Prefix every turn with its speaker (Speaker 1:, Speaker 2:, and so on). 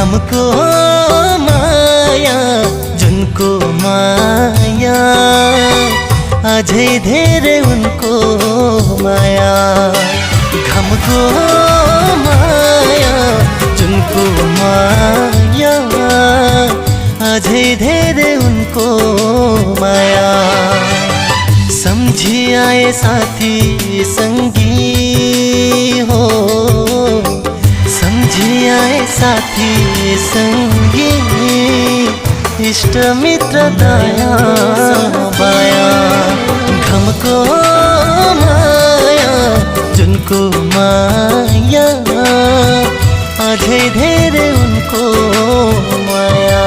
Speaker 1: घमको माया जुनको माया अझै धेरै उनको माया। घमको माया जुनको माया अझै धेरै उनको माया। सम्झी आए साथी संगी हो, सम्झी आए साथी संगी, इष्ट मित्र दया माया। घमको माया जुनको माया अझै धेरै उनको माया।